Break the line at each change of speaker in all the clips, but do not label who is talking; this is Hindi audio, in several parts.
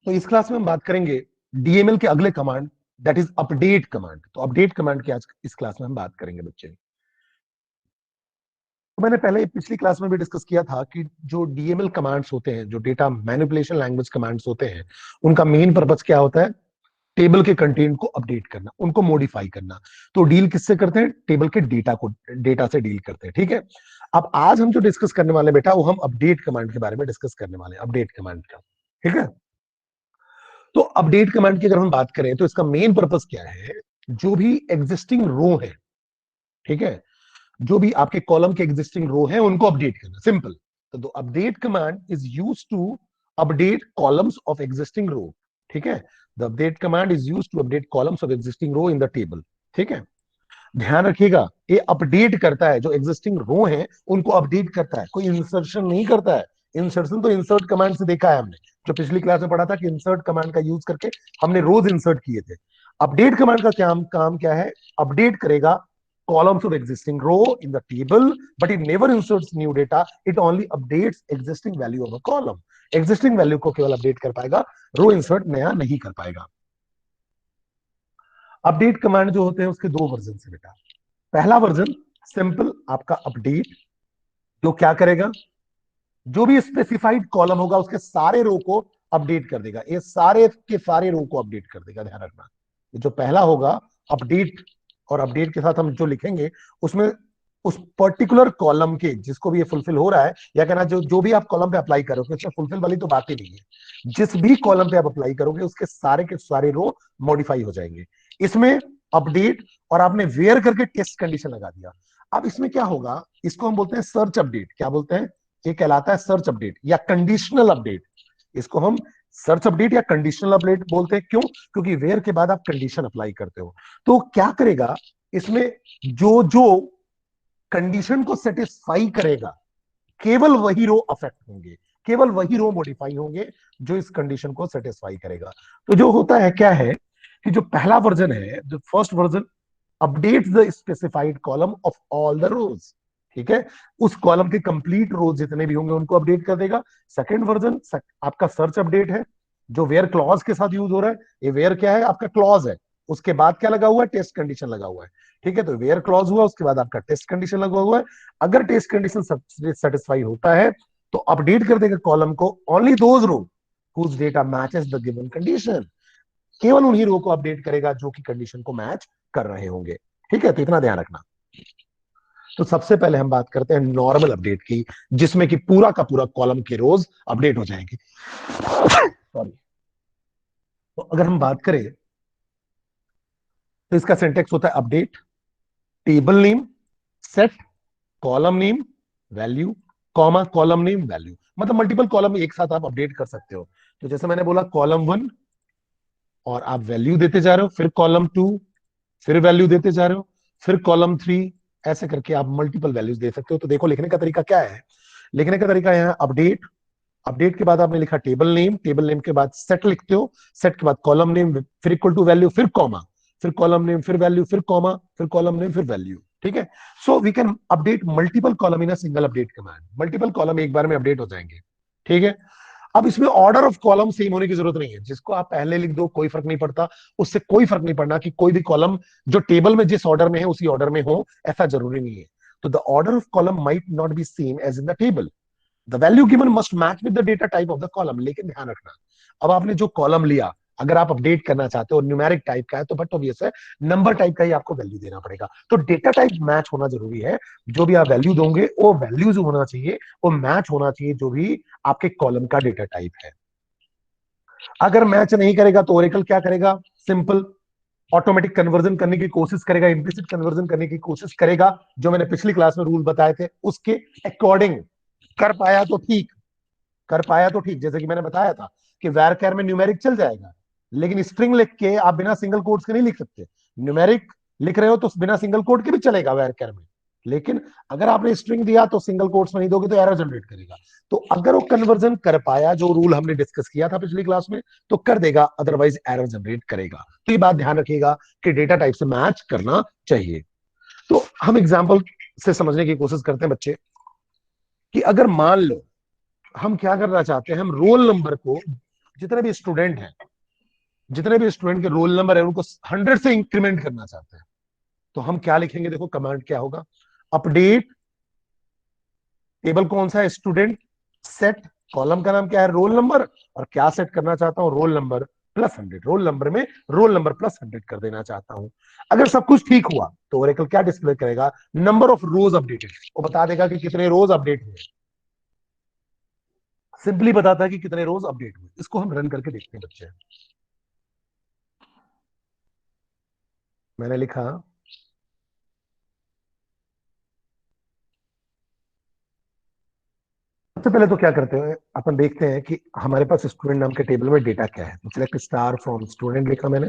तो इस क्लास में हम बात करेंगे डीएमएल के अगले command, that is update command. तो अपडेट कमांड की आज इस क्लास में हम बात करेंगे बच्चे। तो मैंने पहले पिछली क्लास में भी डिस्कस किया था कि जो डीएमएल कमांड्स होते हैं, जो डेटा मैनिपुलेशन लैंग्वेज कमांड्स होते हैं, उनका मेन पर्पस क्या होता है? टेबल के कंटेंट को अपडेट करना, उनको मॉडिफाई करना। तो डील किससे करते हैं? टेबल के डेटा से डील करते हैं। ठीक है। अब आज हम जो डिस्कस करने वाले बेटा, वो हम अपडेट कमांड के बारे में डिस्कस करने वाले हैं, अपडेट कमांड का। ठीक है। तो अपडेट कमांड की अगर हम बात करें तो इसका मेन पर्पस क्या है? जो भी एग्जिस्टिंग रो है, ठीक है, जो भी आपके कॉलम के एग्जिस्टिंग रो है, उनको अपडेट करना, सिंपल। तो update command is use to update columns of existing row. ठीक है। The update command is use to update columns of existing row in the table. ठीक है। ध्यान रखिएगा, ये अपडेट करता है, जो एग्जिस्टिंग रो है उनको अपडेट करता है, कोई इंसर्शन नहीं करता है। इंसर्शन तो इंसर्ट कमांड से देखा है हमने, जो पिछली क्लास में पढ़ा था कि इंसर्ट कमांड का यूज करके हमने रोज इंसर्ट किए थे। अपडेट कमांड का काम क्या है? अपडेट करेगा columns of existing row in the table, but it never inserts new data. It only updates existing value of a column. Existing value को केवल अपडेट कर पाएगा, रो इंसर्ट नया नहीं कर पाएगा। अपडेट कमांड जो होते हैं उसके दो वर्जन है बेटा। पहला वर्जन सिंपल आपका अपडेट, जो क्या करेगा? जो भी स्पेसिफाइड कॉलम होगा उसके सारे रो को अपडेट कर देगा, ये सारे के सारे रो को अपडेट कर देगा। ध्यान रखना, ये जो पहला होगा अपडेट, और अपडेट के साथ हम जो लिखेंगे उसमें उस पर्टिकुलर कॉलम के, जिसको भी ये फुलफिल हो रहा है, या कहना जो जो भी आप कॉलम पे अप्लाई करोगे, उसमें फुलफिल वाली तो बात ही नहीं है। जिस भी कॉलम पे आप अप्लाई करोगे उसके सारे रो मॉडिफाई हो जाएंगे। इसमें अपडेट, और आपने वेयर करके टेस्ट कंडीशन लगा दिया। अब इसमें क्या होगा? इसको हम बोलते हैं सर्च अपडेट। क्या बोलते हैं? ये कहलाता है सर्च अपडेट या कंडीशनल अपडेट। इसको हम सर्च अपडेट या कंडीशनल अपडेट बोलते हैं। क्यों? क्योंकि वेयर के बाद आप कंडीशन अप्लाई करते हो। तो क्या करेगा इसमें? जो जो कंडीशन को सेटिस्फाई करेगा, केवल वही रो अफेक्ट होंगे, केवल वही रो मॉडिफाई होंगे जो इस कंडीशन को सेटिस्फाई करेगा। तो जो होता है क्या है कि जो पहला वर्जन है, जो first version, updates the specified column of all the rows. ठीक है। उस कॉलम के कंप्लीट रोज जितने भी होंगे उनको अपडेट कर देगा। सेकंड वर्जन आपका सर्च अपडेट है, जो वेयर क्लॉज के साथ यूज हो रहा है। ये वेयर क्या है? आपका क्लॉज है, उसके बाद क्या लगा हुआ है? टेस्ट कंडीशन लगा हुआ है। ठीक है। तो वेयर क्लॉज हुआ, उसके बाद आपका टेस्ट कंडीशन लगा हुआ है। अगर टेस्ट कंडीशन सेटिस्फाई होता है तो अपडेट कर देगा कॉलम को only those row whose data matches the given condition. केवल उन्हीं रो को अपडेट करेगा जो कि कंडीशन को मैच कर रहे होंगे। ठीक है। तो इतना ध्यान रखना। तो सबसे पहले हम बात करते हैं नॉर्मल अपडेट की, जिसमें कि पूरा का पूरा कॉलम के रोज अपडेट हो जाएंगे। सॉरी। तो अगर हम बात करें तो इसका सिंटेक्स होता है update, table name, set, column name, value, comma column name value. मतलब मल्टीपल कॉलम एक साथ आप अपडेट कर सकते हो। तो जैसे मैंने बोला कॉलम 1, और आप वैल्यू देते जा रहे हो, फिर कॉलम 2, फिर वैल्यू देते जा रहे हो, फिर कॉलम 3, ऐसे करके आप मल्टीपल वैल्यूज दे सकते हो। तो देखो लिखने का तरीका क्या है? लिखने का तरीका है अपडेट, अपडेट के बाद आपने लिखा टेबल नेम, टेबल नेम के बाद सेट लिखते हो, सेट के बाद कॉलम नेम, फिर इक्वल टू वैल्यू, फिर कॉमा, फिर कॉलम नेम, फिर वैल्यू, फिर कॉमा, फिर कॉलम नेम, फिर वैल्यू। ठीक है। So we can update multiple column in a single update command. Multiple column एक बार में अपडेट हो जाएंगे। ठीक है। अब इसमें ऑर्डर ऑफ कॉलम सेम होने की जरूरत नहीं है, जिसको आप पहले लिख दो कोई फर्क नहीं पड़ता। उससे कोई फर्क नहीं पड़ना कि कोई भी कॉलम जो टेबल में जिस ऑर्डर में है उसी ऑर्डर में हो, ऐसा जरूरी नहीं है। तो the order of column might not be same as in the table, the value given must match with the data type of the column. लेकिन ध्यान रखना, अब आपने जो कॉलम लिया, अगर आप अपडेट करना चाहते हो न्यूमेरिक टाइप का है तो बट ऑब्वियस है नंबर टाइप का ही आपको वैल्यू देना पड़ेगा। तो डेटा टाइप मैच होना जरूरी है। जो भी आप वैल्यू दोगे वो वैल्यू जो होना चाहिए वो मैच होना चाहिए जो भी आपके कॉलम का डेटा टाइप है। अगर मैच नहीं करेगा तो ओरेकल क्या करेगा? सिंपल ऑटोमेटिक कन्वर्जन करने की कोशिश करेगा, इम्प्लिसिट कन्वर्जन करने की कोशिश करेगा। जो मैंने पिछली क्लास में रूल बताए थे उसके अकॉर्डिंग कर पाया तो ठीक, कर पाया तो ठीक। जैसे कि मैंने बताया था कि वैरकर में न्यूमेरिक चल जाएगा, लेकिन स्ट्रिंग लिख के आप बिना सिंगल कोट्स के नहीं लिख सकते। न्यूमेरिक लिख रहे हो तो बिना सिंगल कोट के भी चलेगा वैरकर में, लेकिन अगर आपने स्ट्रिंग दिया तो सिंगल कोट्स में नहीं दोगे तो एरर जनरेट करेगा। तो अगर वो कन्वर्जन कर पाया, जो रूल हमने डिस्कस किया था पिछली क्लास में, तो कर देगा, अदरवाइज एरर जनरेट करेगा। तो ये बात ध्यान रखिएगा कि डेटा टाइप से मैच करना चाहिए। तो हम एग्जाम्पल से समझने की कोशिश करते हैं बच्चे, कि अगर मान लो हम क्या करना चाहते हैं, हम रोल नंबर को जितने भी स्टूडेंट हैं, जितने भी स्टूडेंट के रोल नंबर है उनको 100 से इंक्रीमेंट करना चाहते हैं, तो हम क्या लिखेंगे? देखो कमांड क्या होगा, अपडेट टेबल कौन सा है? स्टूडेंट। सेट कॉलम का नाम क्या है? Roll number. और क्या सेट करना चाहता हूं? Role number plus 100। Roll number में रोल नंबर प्लस 100 कर देना चाहता हूं। अगर सब कुछ ठीक हुआ तो ओरेकल क्या डिस्प्ले करेगा? नंबर ऑफ रोज अपडेटेड, वो बता देगा कि कितने रोज अपडेट हुए। सिंपली बताता है कि कितने रोज अपडेट हुए। इसको हम रन करके देखते हैं बच्चे। मैंने लिखा, सबसे पहले तो क्या करते हैं अपन, देखते हैं कि हमारे पास स्टूडेंट नाम के टेबल में डेटा क्या है। तो सिलेक्ट स्टार फ्रॉम स्टूडेंट लिखा मैंने।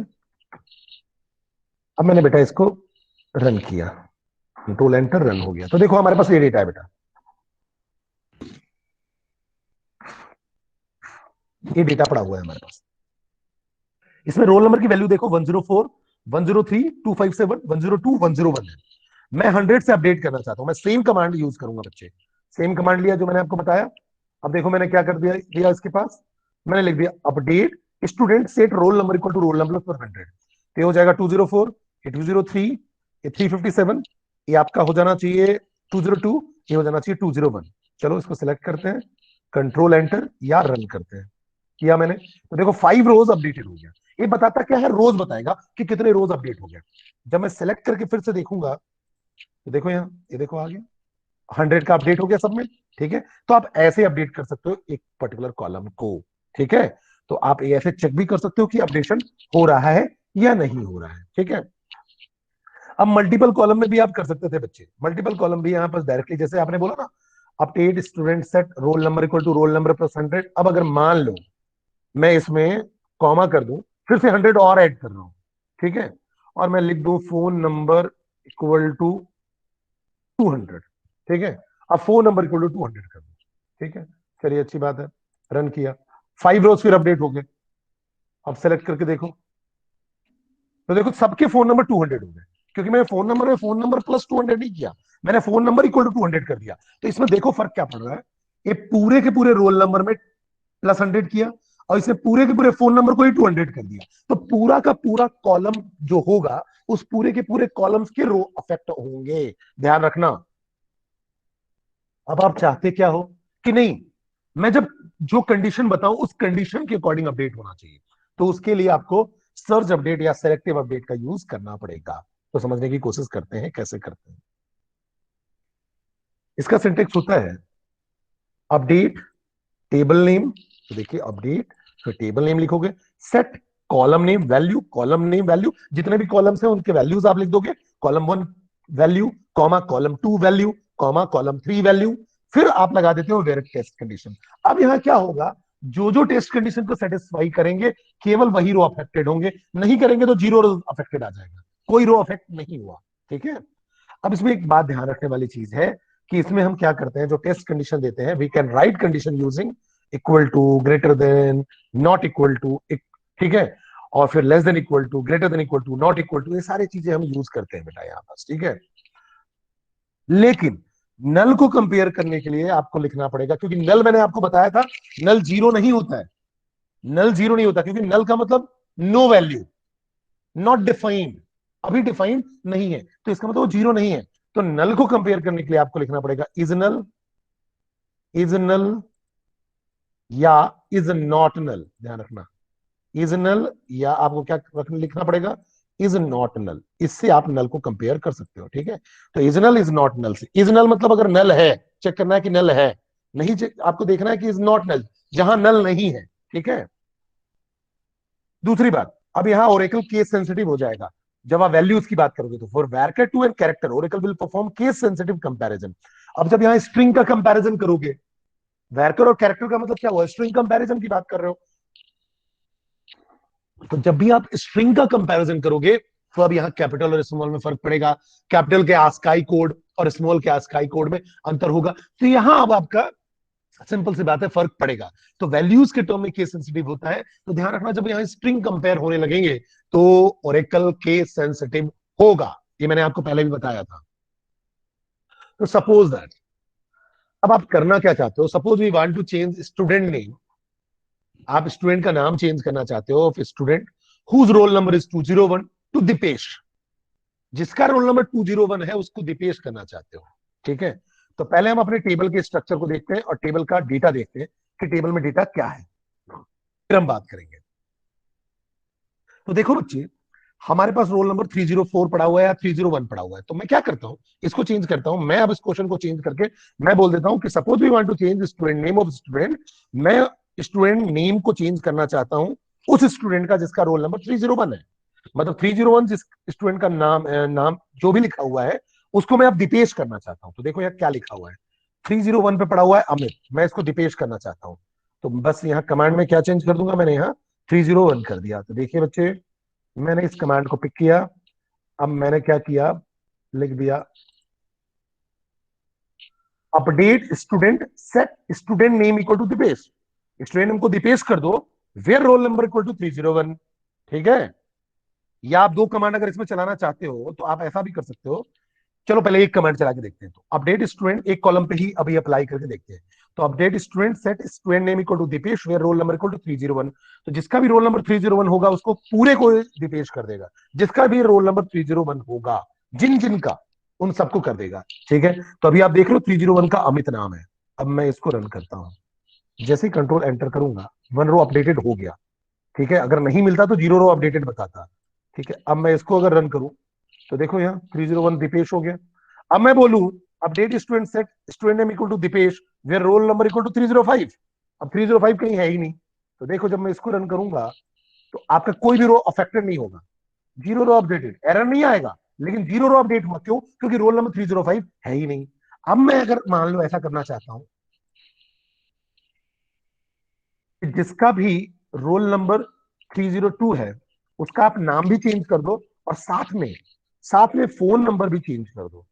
अब मैंने बेटा इसको रन किया, कंट्रोल एंटर, रन हो गया। तो देखो हमारे पास ये डेटा है बेटा, ये डेटा पड़ा हुआ है हमारे पास। इसमें रोल नंबर की वैल्यू देखो 104, 103, 257, 102, 101 है। मैं 100 से अपडेट करना चाहता हूं। मैं सेम कमांड यूज करूंगा बच्चे, सेम कमांड लिया जो मैंने आपको बताया। अब देखो मैंने क्या कर दिया इसके पास, मैंने लिख दिया update student set roll number equal to roll number plus 100। ये हो जाएगा 204, ये 203, ये 357, ये आपका हो जाना चाहिए 202, ये हो जाना चाहिए 201। चलो इसको सिलेक्ट करते हैं, कंट्रोल एंटर या रन करते हैं। किया मैंने, तो देखो 5 रोज अपडेटेड हो गया। ये बताता क्या है? रोज बताएगा कि कितने रोज अपडेट हो गया। जब मैं सिलेक्ट करके फिर से देखूंगा तो देखो यहाँ, ये देखो आ गया 100 का अपडेट हो गया सब में। ठीक है, तो आप ऐसे अपडेट कर सकते हो एक पर्टिकुलर कॉलम को। ठीक है, तो आप ये ऐसे चेक भी कर सकते हो कि अपडेशन हो रहा है या नहीं हो रहा है। ठीक है, अब मल्टीपल कॉलम में भी आप कर सकते थे बच्चे। मल्टीपल कॉलम भी यहाँ पर डायरेक्टली, जैसे आपने बोला ना, update student set roll number equal to roll number plus 100। अब अगर मान लो मैं इसमें कॉमा कर दूं, फिर से 100 और ऐड कर रहा हूं, ठीक है, और मैं लिख दूं फोन नंबर इक्वल टू 200। ठीक है, अब फोन नंबर इक्वल टू 200 कर दूं। ठीक है, चलिए अच्छी बात है, रन किया, 5 रोज फिर अपडेट हो गए। अब सेलेक्ट करके देखो, तो देखो सबके फोन नंबर 200 हो गए, क्योंकि मैंने फोन नंबर में फोन नंबर प्लस 200 नहीं किया, मैंने फोन नंबर इक्वल टू 200 कर दिया। तो इसमें देखो फर्क क्या पड़ रहा है, ये पूरे के पूरे रोल नंबर में प्लस 100 किया, और इसने पूरे के पूरे फोन नंबर को ही 200 कर दिया। तो पूरा का पूरा कॉलम जो होगा, उस पूरे के पूरे कॉलम्स के रो अफेक्ट होंगे। ध्यान रखना। अब आप चाहते क्या हो कि नहीं, मैं जब जो कंडीशन बताऊं उस कंडीशन के अकॉर्डिंग अपडेट होना चाहिए, तो उसके लिए आपको सर्च अपडेट या सेलेक्टिव अपडेट का यूज करना पड़ेगा। तो समझने की कोशिश करते हैं कैसे करते हैं। इसका सिंटेक्स होता है अपडेट टेबल नेम। तो देखिए अपडेट, फिर टेबल नेम लिखोगे, set column name value, column name value, जितने भी कॉलम्स हैं उनके वैल्यूज आप लिख दोगे। Column 1 value, comma column 2 value, comma column 3 value, फिर आप लगा देते हो वेर टेस्ट कंडीशन। अब यहाँ क्या होगा, जो जो टेस्ट कंडीशन को सेटिस्फाई करेंगे केवल वही रो अफेक्टेड होंगे, नहीं करेंगे तो 0 रो अफेक्टेड आ जाएगा, कोई रो अफेक्ट नहीं हुआ। ठीक है, अब इसमें एक बात ध्यान रखने वाली चीज है कि इसमें हम क्या करते हैं, जो टेस्ट कंडीशन देते हैं, we can write condition using equal to, greater than, not equal to, ठीक है, और फिर less than equal to, greater than equal to, not equal to, ये सारी चीजें हम यूज करते हैं बेटा यहाँ पास। ठीक है, लेकिन नल को कंपेयर करने के लिए आपको लिखना पड़ेगा, क्योंकि नल मैंने आपको बताया था, नल जीरो नहीं होता है। नल जीरो नहीं होता, क्योंकि नल का मतलब नो वैल्यू, नॉट डिफाइंड, अभी डिफाइंड नहीं है, तो इसका मतलब वो जीरो नहीं है। तो नल को कंपेयर करने के लिए आपको लिखना पड़ेगा इज नल, इज नल, या इज नॉट नल। ध्यान रखना, इज नल, या आपको क्या लिखना पड़ेगा, इज नॉट नल। इससे आप नल को कंपेयर कर सकते हो। ठीक है, तो is null is not null से, इज नल मतलब अगर नल है, चेक करना है कि नल है, नहीं आपको देखना है कि इज नॉट नल, जहां नल नहीं है। ठीक है, दूसरी बात, अब यहां ओरेकल केस सेंसिटिव हो जाएगा जब आप वैल्यूज की बात करोगे। तो for varchar two and character Oracle will perform case sensitive comparison. अब जब यहां स्ट्रिंग का कंपैरिजन करोगे, वैरकर और कैरेक्टर का मतलब क्या हुआ, स्ट्रिंग कंपैरिजन की बात कर रहे हो, तो जब भी आप स्ट्रिंग का कंपैरिजन करोगे तो अब यहाँ कैपिटल और स्मॉल में फर्क पड़ेगा, कैपिटल के आस्काई कोड और स्मॉल के आस्काई कोड में अंतर होगा। तो यहां अब आपका सिंपल सी बात है, फर्क पड़ेगा। तो वैल्यूज के टर्म में केस सेंसिटिव होता है, तो ध्यान रखना जब यहाँ स्ट्रिंग कंपेयर होने लगेंगे तो ओरेकल केस सेंसिटिव होगा। ये मैंने आपको पहले भी बताया था। तो सपोज दैट, अब आप करना क्या चाहते हो, suppose we want to change student name, आप स्टूडेंट का नाम चेंज करना चाहते हो, student whose roll number is 201 to Deepesh, जिसका रोल नंबर 201 है उसको दीपेश करना चाहते हो। ठीक है, तो पहले हम अपने टेबल के स्ट्रक्चर को देखते हैं और टेबल का डेटा देखते हैं कि टेबल में डेटा क्या है, फिर हम बात करेंगे। तो देखो बच्चे, हमारे पास रोल नंबर 304 पड़ा हुआ है या 301 पड़ा हुआ है, तो मैं क्या करता हूं, इसको चेंज करता हूं। मैं अब इस क्वेश्चन को चेंज करके मैं बोल देता हूं कि suppose we want to change student name of student, मैं स्टूडेंट नेम को चेंज करना चाहता हूं उस स्टूडेंट का जिसका रोल नंबर 301 है। मतलब 301 जिस स्टूडेंट का नाम जो भी लिखा हुआ है उसको मैं अब दीपेश करना चाहता हूं। तो देखो यार क्या लिखा हुआ है, 301 पे पड़ा हुआ है अमित, मैं इसको दीपेश करना चाहता हूं। तो बस यहाँ कमांड में क्या चेंज कर दूंगा, मैंने यहाँ 301 कर दिया। तो देखिए बच्चे, मैंने इस कमांड को पिक किया, अब मैंने क्या किया, लिख दिया update student set student name equal to Deepesh, student name को दीपेश कर दो, where roll number equal to 301। ठीक है, या आप दो कमांड अगर इसमें चलाना चाहते हो तो आप ऐसा भी कर सकते हो। चलो पहले एक कमांड चला के देखते हैं। तो अपडेट स्टूडेंट एक कॉलम पे ही अभी अप्लाई करके देखते हैं। तो update student set student name equal to Deepesh where roll number equal to 301। तो जिसका भी रोल नंबर 301 होगा उसको पूरे को दीपेश कर देगा, जिसका भी रोल नंबर 301 होगा, जिन जिन का, उन सबको कर देगा। ठीक है, तो अभी आप देख लो 301 का अमित नाम है। अब मैं इसको रन करता हूं, जैसे ही कंट्रोल एंटर करूंगा 1 रो अपडेटेड हो गया। ठीक है, अगर नहीं मिलता तो 0 रो अपडेटेड बताता। ठीक है, अब मैं इसको अगर रन करूं तो देखो यहाँ 301 दीपेश हो गया। अब मैं बोलूं update student set student name equal to Deepesh where roll number equal to 305, अब 305 कहीं है ही नहीं। तो देखो जब मैं इसको रन करूंगा तो आपका कोई भी रो अफेक्टेड नहीं होगा, 0 रो अपडेटेड, एरर नहीं आएगा, लेकिन 0 रो अपडेट हुआ। क्यों? क्योंकि रोल नंबर 305 है ही नहीं। अब मैं अगर मान लो ऐसा करना चाहता हूं कि जिसका भी रोल नंबर 302 है उसका आप नाम भी चेंज कर दो और साथ में फोन नंबर भी चेंज कर दो।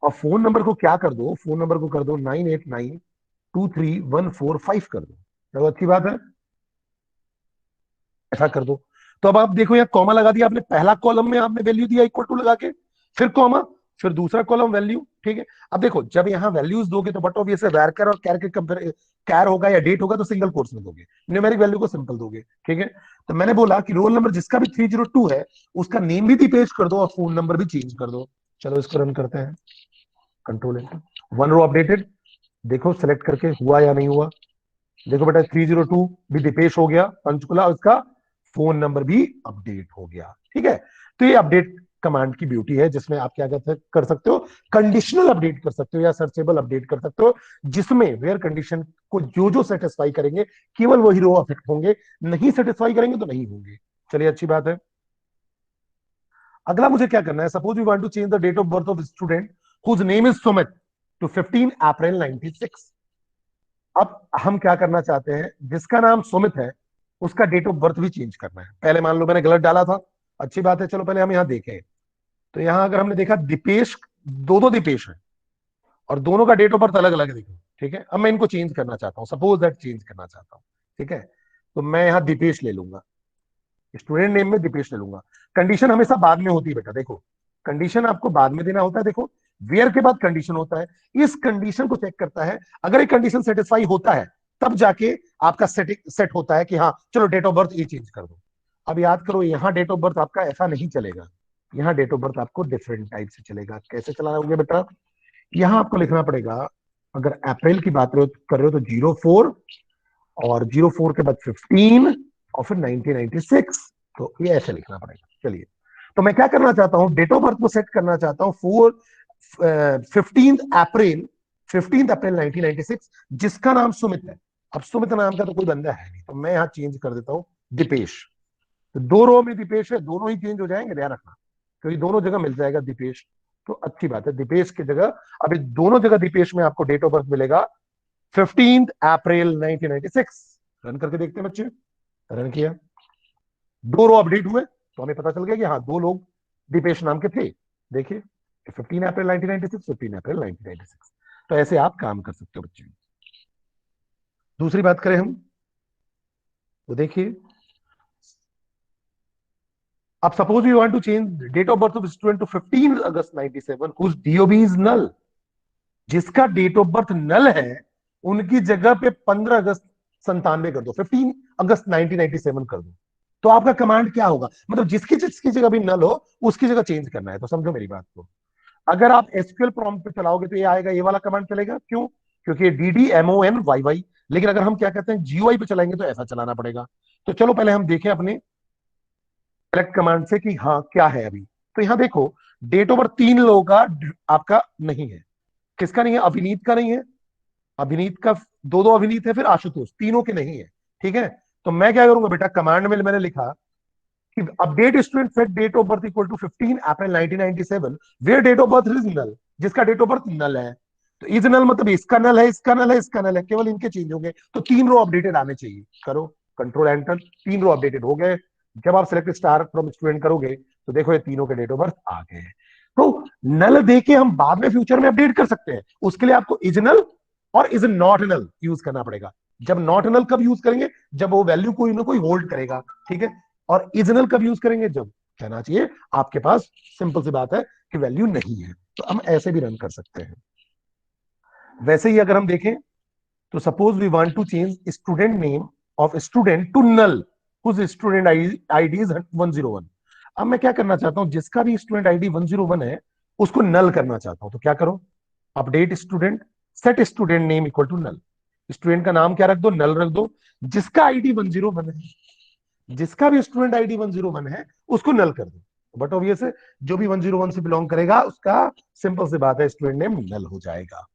और फोन नंबर को क्या कर दो, फोन नंबर को कर दो 98923145 कर दो। चलो अच्छी बात है, ऐसा कर दो। तो अब आप देखो यहाँ कॉमा लगा दिया आपने, पहला कॉलम में आपने वैल्यू दिया इक्वल टू लगा के, फिर कॉमा, फिर दूसरा कॉलम वैल्यू। ठीक है, अब देखो जब यहाँ वैल्यूज दोगे तो बट ऑब्वियस वैरकर और कैर के कंपेयर, कैर होगा या डेट होगा तो सिंगल कोट्स में दोगे, न्यूमेरिक वैल्यू को सिंपल दोगे। ठीक है, तो मैंने बोला कि रोल नंबर जिसका भी 302 है उसका नेम भी दीपेश कर दो और फोन नंबर भी चेंज कर दो। चलो इसको रन करते हैं, कंट्रोल एंटर, 1 रो अपडेटेड, देखो सेलेक्ट करके हुआ या नहीं हुआ। देखो बेटा 302 भी दीपेश हो गया पंचकुला, उसका फोन नंबर भी अपडेट हो गया। ठीक है, तो ये अपडेट कमांड की ब्यूटी है जिसमें आप क्या कर सकते हो, कंडीशनल अपडेट कर सकते हो या सर्चेबल अपडेट कर सकते हो, जिसमें वेयर कंडीशन को जो जो सेटिस्फाई करेंगे केवल वही रो अफेक्ट होंगे, नहीं सेटिस्फाई करेंगे तो नहीं होंगे। चलिए अच्छी बात है। अगला मुझे क्या करना है, suppose we want to change the date of birth of student whose name is Sumit to 15 April 96। अब हम क्या करना चाहते हैं, जिसका नाम सुमित है उसका डेट ऑफ बर्थ भी चेंज करना है। पहले मान लो मैंने गलत डाला था, अच्छी बात है, चलो पहले हम यहाँ देखें। तो यहाँ अगर हमने देखा दीपेश, दो दो दीपेश है और दोनों का डेट ऑफ बर्थ अलग अलग है, देखो। ठीक है, अब मैं इनको चेंज करना चाहता हूँ, सपोज दैट चेंज करना चाहता हूँ। ठीक है, तो मैं यहाँ दीपेश ले लूंगा, स्टूडेंट नेम में दीपेश ले लूंगा। कंडीशन हमेशा बाद में होती है बेटा, देखो कंडीशन आपको बाद में देना होता है। देखो वेयर के बाद कंडीशन होता है, इस कंडीशन को चेक करता है, अगर एक कंडीशन सेटिस्फाई होता है तब जाके आपका सेट होता है कि हाँ चलो डेट ऑफ बर्थ ये चेंज कर दो। अब याद करो यहाँ डेट ऑफ बर्थ आपका ऐसा नहीं चलेगा, यहाँ डेट ऑफ बर्थ आपको डिफरेंट टाइप से चलेगा। कैसे चलाना होगा बेटा, यहाँ आपको लिखना पड़ेगा, अगर अप्रैल की बात कर रहे हो तो 04 और 04 के बाद 15 और फिर 1996, तो ये ऐसे लिखना पड़ेगा। चलिए, तो मैं क्या करना चाहता हूं, डेट ऑफ बर्थ को सेट करना चाहता हूं 15 अप्रैल 1996, जिसका नाम सुमित है। अब सुमित नाम का तो कोई बंदा है नहीं, तो मैं यहां चेंज कर देता हूं दीपेश। तो दो रो में दीपेश है, दोनों ही चेंज हो जाएंगे, ध्यान रखना, क्योंकि दोनों जगह मिल जाएगा दीपेश। तो अच्छी बात है, दीपेश की जगह, अभी दोनों जगह दीपेश में आपको डेट ऑफ बर्थ मिलेगा 15 अप्रैल 1996। रन करके देखते हैं बच्चे, रन किया, दो रो अपडेट हुए तो हमें पता चल गया कि हाँ दो लोग दीपेश नाम के थे। देखिए 15 अप्रैल 1996, 15 अप्रैल 1996। तो ऐसे आप काम कर सकते हो बच्चे। दूसरी बात करें हम, तो देखिए अब suppose you want to change date of birth of student to 15 August 97 whose DOB is null, जिसका डेट ऑफ बर्थ नल है उनकी जगह पे 15 अगस्त 97 कर दो। 15 अगस्त 1997 कर दूं, तो आपका कमांड क्या होगा? मतलब जिसकी जिसकी जगह भी नल हो उसकी जगह चेंज करना है। तो समझो मेरी बात को, अगर आप एसक्यूएल प्रॉम्प्ट पे चलाओगे तो ये आएगा, ये वाला कमांड चलेगा। क्यों? क्योंकि DDMONYY। लेकिन अगर हम क्या कहते हैं GUI पे चलाएंगे तो ऐसा चलाना पड़ेगा। तो चलो पहले हम देखें अपने सेलेक्ट कमांड से कि हाँ क्या है अभी। तो यहाँ देखो, डेट ऑफ बर्थ 3 लोगों का आपका नहीं है। किसका नहीं है? अभिनीत का नहीं है, अभिनीत का, दो दो अभिनीत है, फिर आशुतोष, तीनों के नहीं है। ठीक है, तो मैं क्या करूंगा बेटा, कमांड में मैंने लिखा कि update student set date of birth equal to 15 April 1997 where date of birth is null, जिसका डेट ऑफ बर्थ नल है। तो इज नल मतलब इसका नल है, इसका नल है, इसका नल है, केवल इनके चेंज होंगे। तो 3 रो अपडेटेड आने चाहिए। करो कंट्रोल एंटर, 3 रो अपडेटेड हो गए। जब आप सिलेक्ट स्टार फ्रॉम स्टूडेंट करोगे तो देखो ये तीनों के डेट ऑफ बर्थ आ गए। तो नल देके हम बाद में फ्यूचर में अपडेट कर सकते हैं। उसके लिए आपको इज नल और इज नॉट नल यूज करना पड़ेगा। जब नॉट नल कब यूज करेंगे? जब वो वैल्यू कोई ना कोई होल्ड करेगा। ठीक है, और इजनल कब यूज करेंगे? जब कहना चाहिए आपके पास सिंपल सी बात है कि वैल्यू नहीं है। तो हम ऐसे भी रन कर सकते हैं। वैसे ही अगर हम देखें तो suppose we want to change student name of student to null whose student ID is 101। अब मैं क्या करना चाहता हूं, जिसका भी स्टूडेंट आईडी 101 है उसको नल करना चाहता हूं। तो क्या करो, update student set student name equal to null. Student का नाम क्या रख दो? नल रख दो। जिसका आईडी 101 है, जिसका भी स्टूडेंट आईडी 101 है उसको नल कर दो। बट ऑब्वियस है जो भी 101 से बिलोंग करेगा उसका सिंपल सी बात है स्टूडेंट नेम नल हो जाएगा।